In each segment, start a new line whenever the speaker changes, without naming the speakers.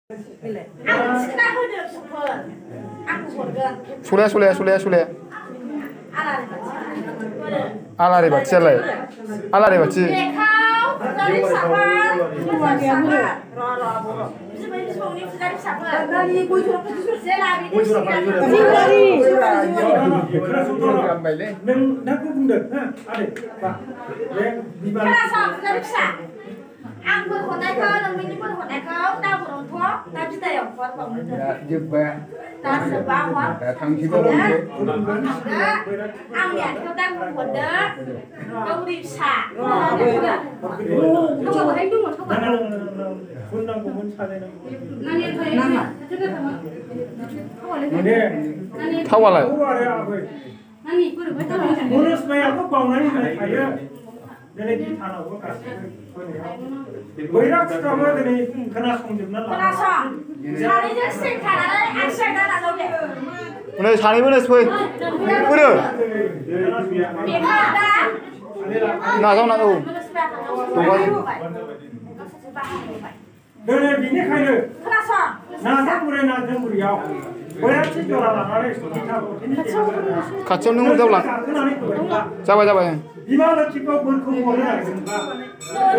Sule. Alari bacialah. Alari baci.
Ang berhutang kau, namanya berhutang kau, tahu berhutang, tapi kita yang kuat bangun. Ta sebawah. Ang lihat kau dah berhutang, kau ripsa. Kau apa itu mau coba?
Fundang kumun saja.
Tawalai.
Nani, kau berhutang.
Bonus bayar kau bangunan ini aja. Jadi di tanah gua kasih. Berak sekarang ini kena sungguh
Kenapa? Hari ini sekarang asyik dah nak lagi.
Mana sani mana sui? Mana?
Biar dah.
Nak tu.
Dari bini kaya.
Kenapa?
Nada puri yau. Berak sih orang orang kita ini.
Kacau nunggu jauh lah. Coba.
Gimana sih kau berkumpul lagi?
Kau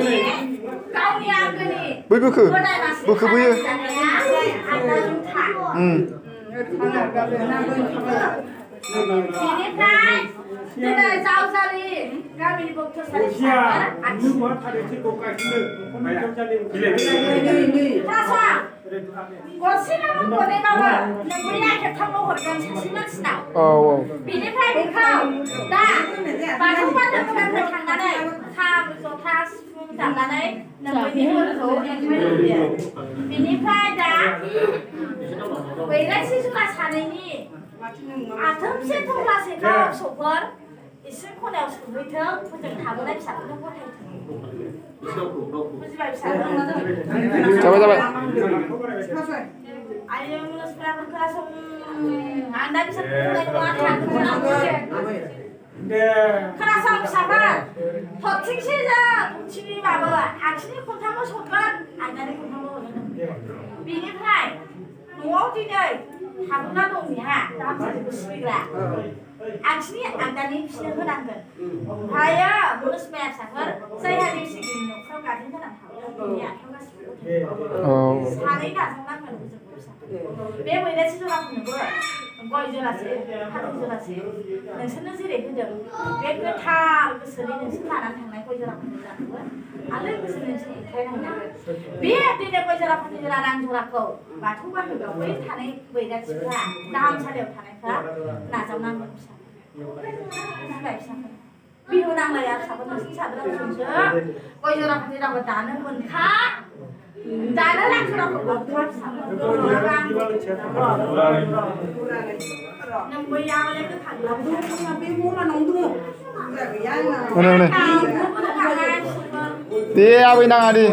ni apa ni?
Buku.
Ini kan, tidak jauh sekali. Kami di bawah sekali.
Ini buat ada cikgu kasih.
Kenapa? Kau sih nak boleh bawa. Namanya kita mau organ sesimat senang.
Oh.
Bini prai kau, dah. Baru pada bukan terkanganai. Tham sotas terkanganai. Namanya berkau yang dia. Bini prai dah. Berai sih suka sana ini. Atom sih tu masih kau super. Isu kau dah super itu, punya kamu dah bisa punya kau dah.
Coba.
Ayo mulai sekolah berkelas. Anda bisa mulai makan. Kerasa sabar. Hoting saja. Ciri bawa. Akhirnya kau tahu sopan. Anda ni kau tahu. Bini prai. Nuau tidak. Hamna dong ni ha. Dalam satu bersuara. Akhirnya anda ni bisa berangkat. Ayo mulai sekolah sabar. Saya habis segini. Kau kajian dalam hal ini. Kau kasih. Hari dah senang kan. Biar boleh sih orang punya buat, kau isolasi, hati isolasi, dan senang sih deh tu. Biar kita kesini sekarang tangan kau isolasi punya, ada kesini sih kayaknya. Biar tidak kau isolasi punya orang jual kau, batu kan juga kau ini tangan boleh sih lah, dalam sahaja tangan kau, nak zaman bisa. Baik sama. Biar orang lain siapa nasi siapa orang sudah, kau isolasi punya orang bertanah pun kah? Dana lah sudah berbuat sama orang. Nampak yang oleh tu kan.
Mana? Dia apa yang ada?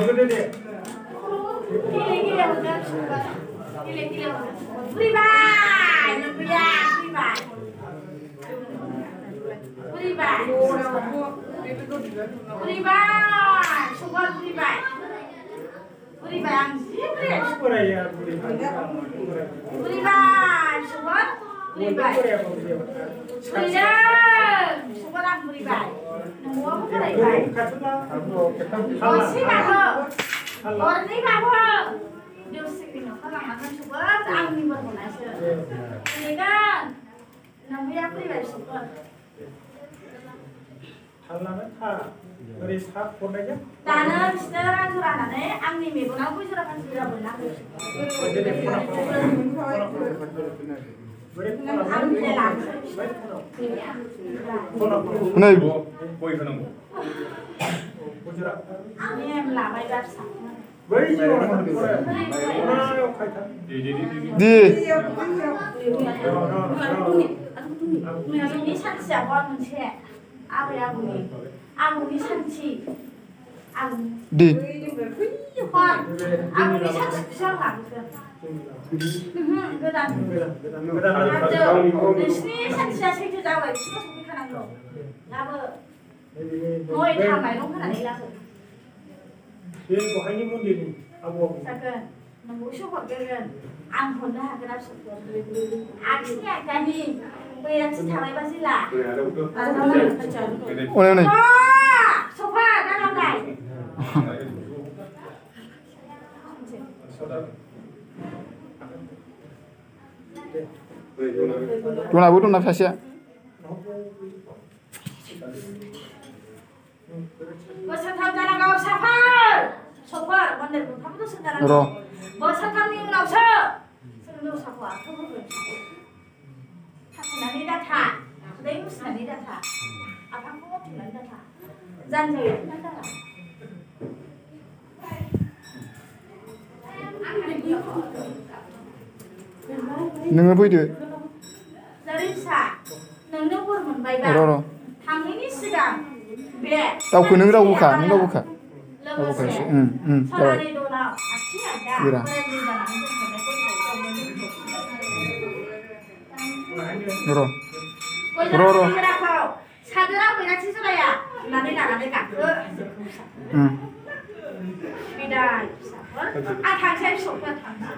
Gila. Beribai, nampak yang beribai. Syukur beribai. Beribai, syukur. Syukur aku beribai. Semua aku beribai. Oh si bapak, orang ni bapak. Dia sini, kalau makan syukur, aku ni bermula sih. Ini kan, namanya aku beribai syukur.
Dari sahab pun aja.
Tanah sekarang surana ni, angin ni pun aku surakan sudah benar.
Mana?
Ini yang lama dah sama.
Di.
Ini sangat orang macam apa yang ini? Aku ni sanci, aku.
Di.
Kau, aku ni sanci siapa? Betul. Ada. Sini sanci saya tu tahu. Semua semua kan aku. Apa? Moi tham mai long kan ada lah.
Dia kau hanya mungkin abu.
Sakit. नोंखौसो हरगोन आं हरनो हागोन ना आखिनि आगदानि बैराथि थाबायबा जिला
अने अने
सफा दालांनाय
दनाबो दंना सासेया
बोसोरथाम जानांगौ साफार सफार मन्दिर मोनथामबो सोंजानांगौ बोसोरथामनि उनावसो जों दस्राखौ आखायाव होगोन थाथ'नानै दाथा दै मुसिनानै दाथा आफाखौ मावथ'नानै दाथा जानजायो दाथा
नोङो फैदो
जरिसा नोंनो बोर मोनबायबा थांनायनि सिगां बे
दावखो नों रावबोखा
लोगोसे
जाबाय
सरानि दनाव आखि आदा
गोरा
बोराय जानानै दोनखानायखौ सादोरा बैराथि जराया लानानै लानानै गाखो बिदाय फिसाफोर आं थांसै फिसौफोर थांसै